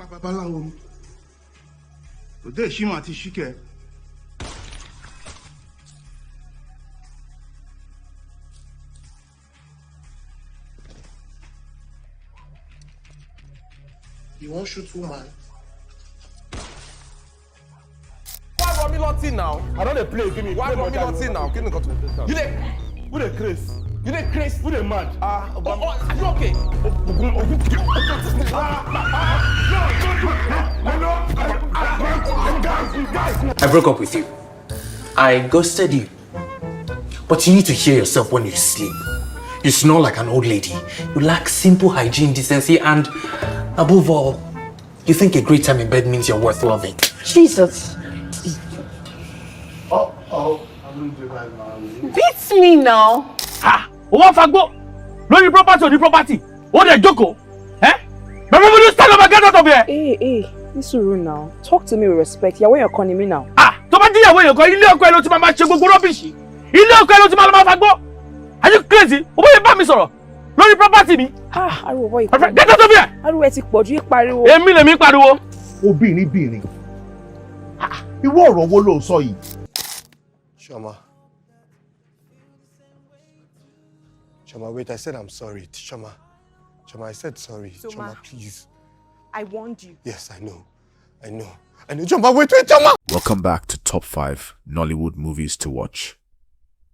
You won't shoot woman. Why run me nothing now? I don't play. Give me. Why run me nothing now? Give me control. You dey? Who the Chris? You dey crazy? Who the mad? Are you okay? I broke up with you. I ghosted you. But you need to hear yourself when you sleep. You snore like an old lady. You lack simple hygiene, decency, and above all, you think a great time in bed means you're worth loving. Jesus. Beats me now. Ah, what fagbo? No the property or the property? What the joko? Eh? Remember you stand up and get out of here. Hey, Isuru now. Talk to me with respect. You're where you're calling me now. Ah, to ba di where you're calling. Ilé ọkọ ẹ ló ti máa ṣe gbogbo rubbish. Ilé ọkọ ẹ ló ti máa lọ máa fagbo. Are you crazy? O boy bá mi sọ̀rọ̀. Lórí property mi. Ah, ariwo boy. Get out of here. Ariwo ẹ ti pọ̀jù yí pariwo. Èmi lèmi pariwo. Obìnrin. Ah, ìwọ ọ̀rọ̀ wo ló sọ yìí? Choma, wait, I said I'm sorry. Choma, I said sorry. Choma, please. I warned you. Yes, I know. Choma, wait, Choma! Welcome back to Top 5 Nollywood Movies to Watch.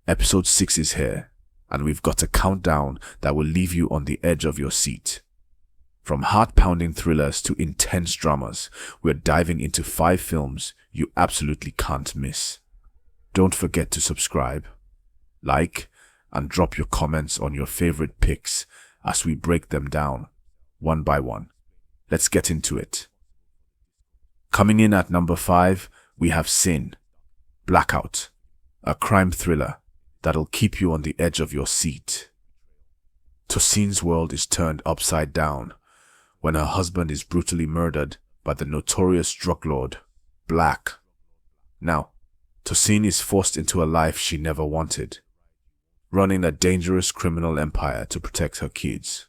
Episode 6 is here, and we've got a countdown that will leave you on the edge of your seat. From heart-pounding thrillers to intense dramas, we're diving into 5 films you absolutely can't miss. Don't forget to subscribe, like, and drop your comments on your favorite picks as we break them down one by one. Let's get into it. Coming in at number 5, we have Sin, Blackout, a crime thriller that'll keep you on the edge of your seat. Tosin's world is turned upside down when her husband is brutally murdered by the notorious drug lord, Black. Now, Tosin is forced into a life she never wanted, running a dangerous criminal empire to protect her kids,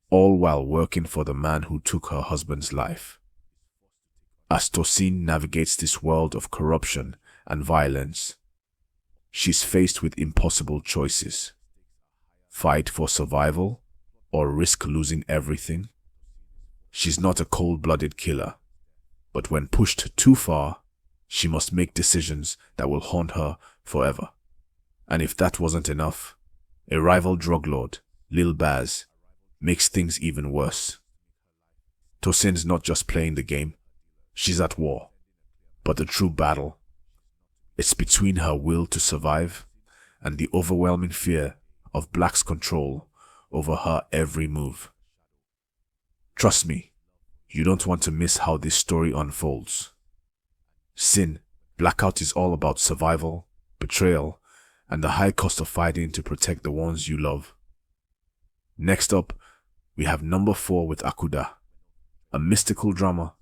all while working for the man who took her husband's life. As Tosin navigates this world of corruption and violence, she's faced with impossible choices. Fight for survival or risk losing everything? She's not a cold-blooded killer, but when pushed too far, she must make decisions that will haunt her forever. And if that wasn't enough, a rival drug lord, Lil Baz, makes things even worse. Tosin's not just playing the game, she's at war. But the true battle, it's between her will to survive and the overwhelming fear of Black's control over her every move. Trust me, you don't want to miss how this story unfolds. Sin, Blackout is all about survival, betrayal, and the high cost of fighting to protect the ones you love. Next up, we have number 4 with Akuda, a mystical drama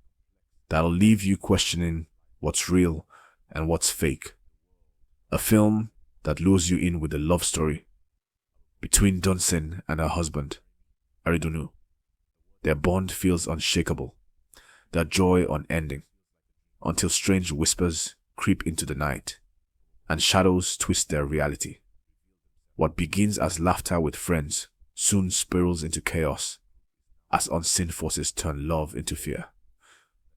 that'll leave you questioning what's real and what's fake. A film that lures you in with a love story between Tosin and her husband, Aridunu. Their bond feels unshakable, their joy unending, until strange whispers creep into the night and shadows twist their reality. What begins as laughter with friends soon spirals into chaos as unseen forces turn love into fear.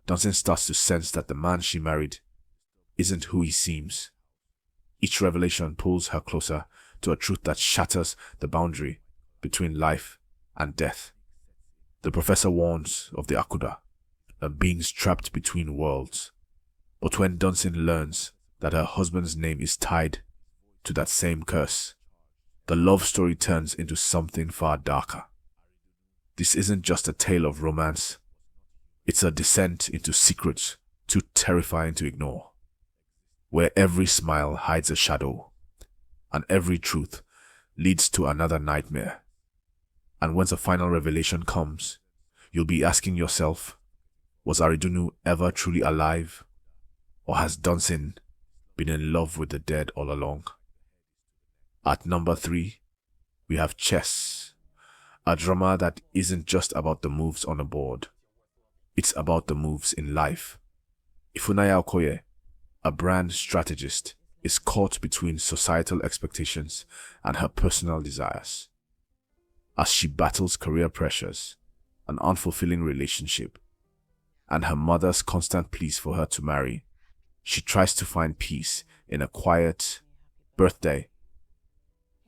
Tosin starts to sense that the man she married isn't who he seems. Each revelation pulls her closer to a truth that shatters the boundary between life and death. The professor warns of the Akuda, a beings trapped between worlds. But when Tosin learns that her husband's name is tied to that same curse, the love story turns into something far darker. This isn't just a tale of romance. It's a descent into secrets too terrifying to ignore, where every smile hides a shadow, and every truth leads to another nightmare. And when the final revelation comes, you'll be asking yourself, was Aridunu ever truly alive? Or has Tosin been in love with the dead all along? At number 3, we have Chess, a drama that isn't just about the moves on a board. It's about the moves in life. Ifunanya Okoye, a brand strategist, is caught between societal expectations and her personal desires. As she battles career pressures, an unfulfilling relationship, and her mother's constant pleas for her to marry, she tries to find peace in a quiet birthday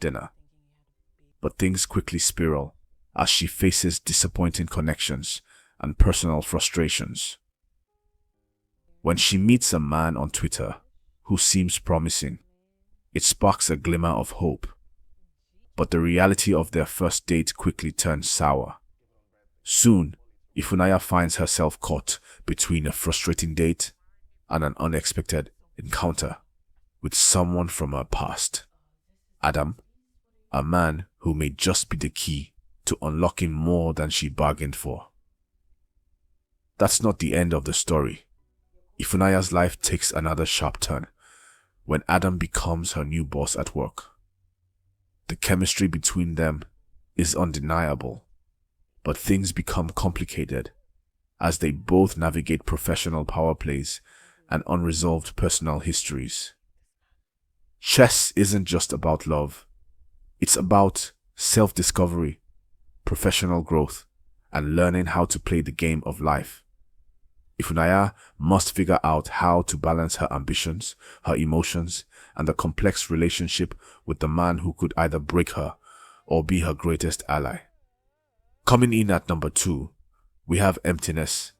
dinner. But things quickly spiral as she faces disappointing connections and personal frustrations. When she meets a man on Twitter who seems promising, it sparks a glimmer of hope. But the reality of their first date quickly turns sour. Soon, Ifunanya finds herself caught between a frustrating date and an unexpected encounter with someone from her past. Adam, a man who may just be the key to unlocking more than she bargained for. That's not the end of the story. Ifunanya's life takes another sharp turn when Adam becomes her new boss at work. The chemistry between them is undeniable, but things become complicated as they both navigate professional power plays and unresolved personal histories. Chess isn't just about love. It's about self-discovery, professional growth, and learning how to play the game of life. Ifunanya must figure out how to balance her ambitions, her emotions, and the complex relationship with the man who could either break her or be her greatest ally. Coming in at number 2, we have Emptiness,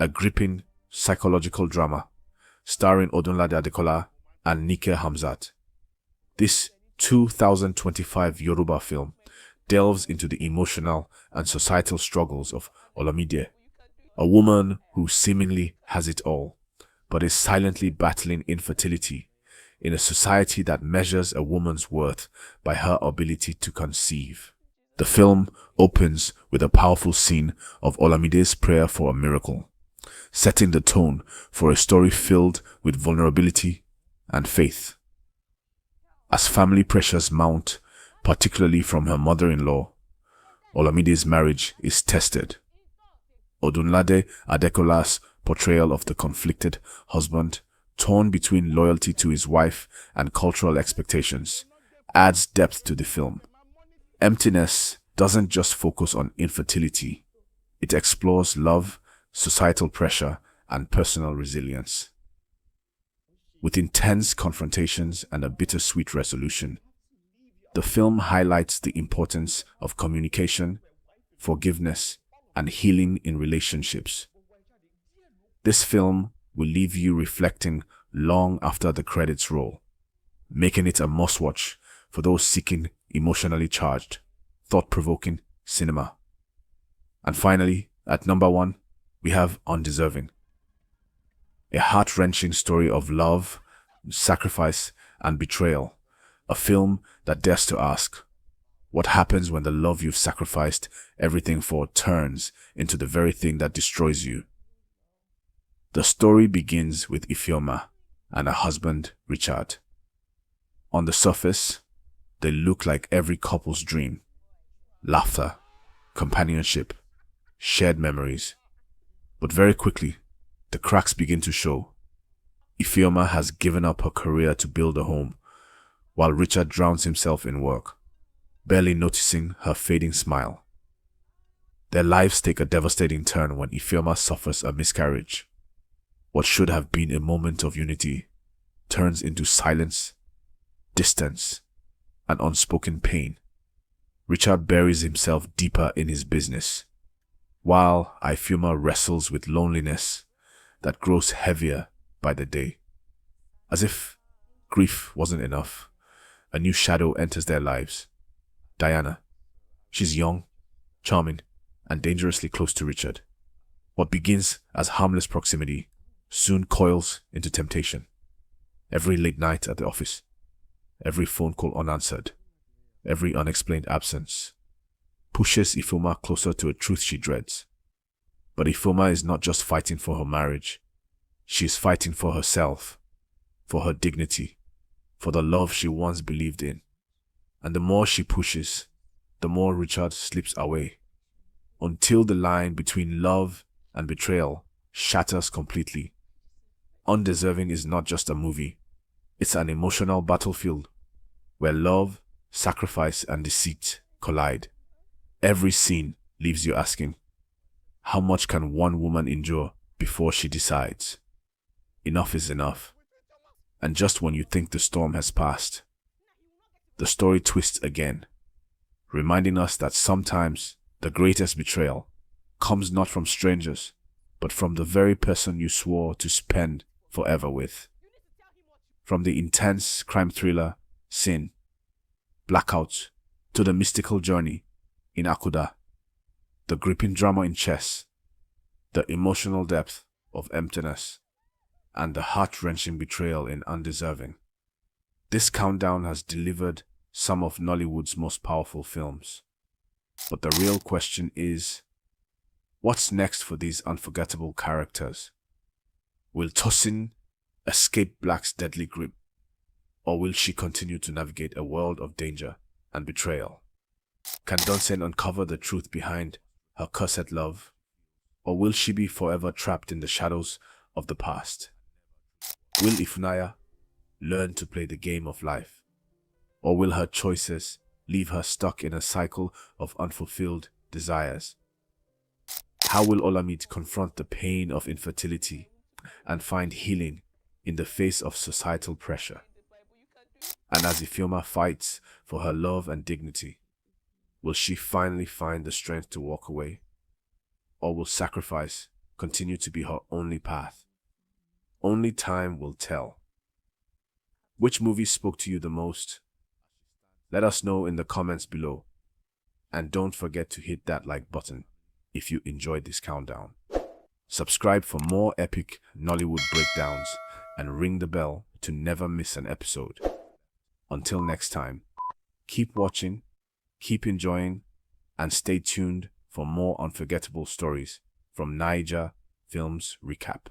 a gripping psychological drama starring Odunlade Adekola and Nike Hamzat. This 2025 Yoruba film delves into the emotional and societal struggles of Olamide, a woman who seemingly has it all, but is silently battling infertility in a society that measures a woman's worth by her ability to conceive. The film opens with a powerful scene of Olamide's prayer for a miracle, setting the tone for a story filled with vulnerability and faith. As family pressures mount, particularly from her mother-in-law, Olamide's marriage is tested. Odunlade Adekola's portrayal of the conflicted husband, torn between loyalty to his wife and cultural expectations, adds depth to the film. Emptiness doesn't just focus on infertility. It explores love, societal pressure, and personal resilience. With intense confrontations and a bittersweet resolution, the film highlights the importance of communication, forgiveness, and healing in relationships. This film will leave you reflecting long after the credits roll, making it a must-watch for those seeking emotionally charged, thought-provoking cinema. And finally, at number 1, we have Undeserving, a heart-wrenching story of love, sacrifice, and betrayal, a film that dares to ask, what happens when the love you've sacrificed everything for turns into the very thing that destroys you? The story begins with Ifeoma and her husband, Richard. On the surface, they look like every couple's dream. Laughter, companionship, shared memories. But very quickly, the cracks begin to show. Ifeoma has given up her career to build a home, while Richard drowns himself in work, barely noticing her fading smile. Their lives take a devastating turn when Ifeoma suffers a miscarriage. What should have been a moment of unity turns into silence, distance, and unspoken pain. Richard buries himself deeper in his business, while Ifeoma wrestles with loneliness that grows heavier by the day. As if grief wasn't enough, a new shadow enters their lives. Diana. She's young, charming, and dangerously close to Richard. What begins as harmless proximity soon coils into temptation. Every late night at the office, every phone call unanswered, every unexplained absence pushes Ifeoma closer to a truth she dreads. But Ifeoma is not just fighting for her marriage. She is fighting for herself, for her dignity, for the love she once believed in. And the more she pushes, the more Richard slips away, until the line between love and betrayal shatters completely. Undeserving is not just a movie, it's an emotional battlefield where love, sacrifice, and deceit collide. Every scene leaves you asking, how much can one woman endure before she decides enough is enough? And just when you think the storm has passed, the story twists again, reminding us that sometimes the greatest betrayal comes not from strangers, but from the very person you swore to spend forever with. From the intense crime thriller Sin, Blackout, to the mystical journey in Akuda, the gripping drama in Chess, the emotional depth of Emptiness, and the heart-wrenching betrayal in Undeserving, this countdown has delivered some of Nollywood's most powerful films. But the real question is, what's next for these unforgettable characters? Will Tosin escape Black's deadly grip, or will she continue to navigate a world of danger and betrayal? Can Tosin uncover the truth behind her cursed love, or will she be forever trapped in the shadows of the past? Will Ifunaya learn to play the game of life, or will her choices leave her stuck in a cycle of unfulfilled desires? How will Olamide confront the pain of infertility and find healing in the face of societal pressure? And as Ifeoma fights for her love and dignity, will she finally find the strength to walk away? Or will sacrifice continue to be her only path? Only time will tell. Which movie spoke to you the most? Let us know in the comments below. And don't forget to hit that like button if you enjoyed this countdown. Subscribe for more epic Nollywood breakdowns and ring the bell to never miss an episode. Until next time, keep watching, keep enjoying, and stay tuned for more unforgettable stories from Naija Films Recap.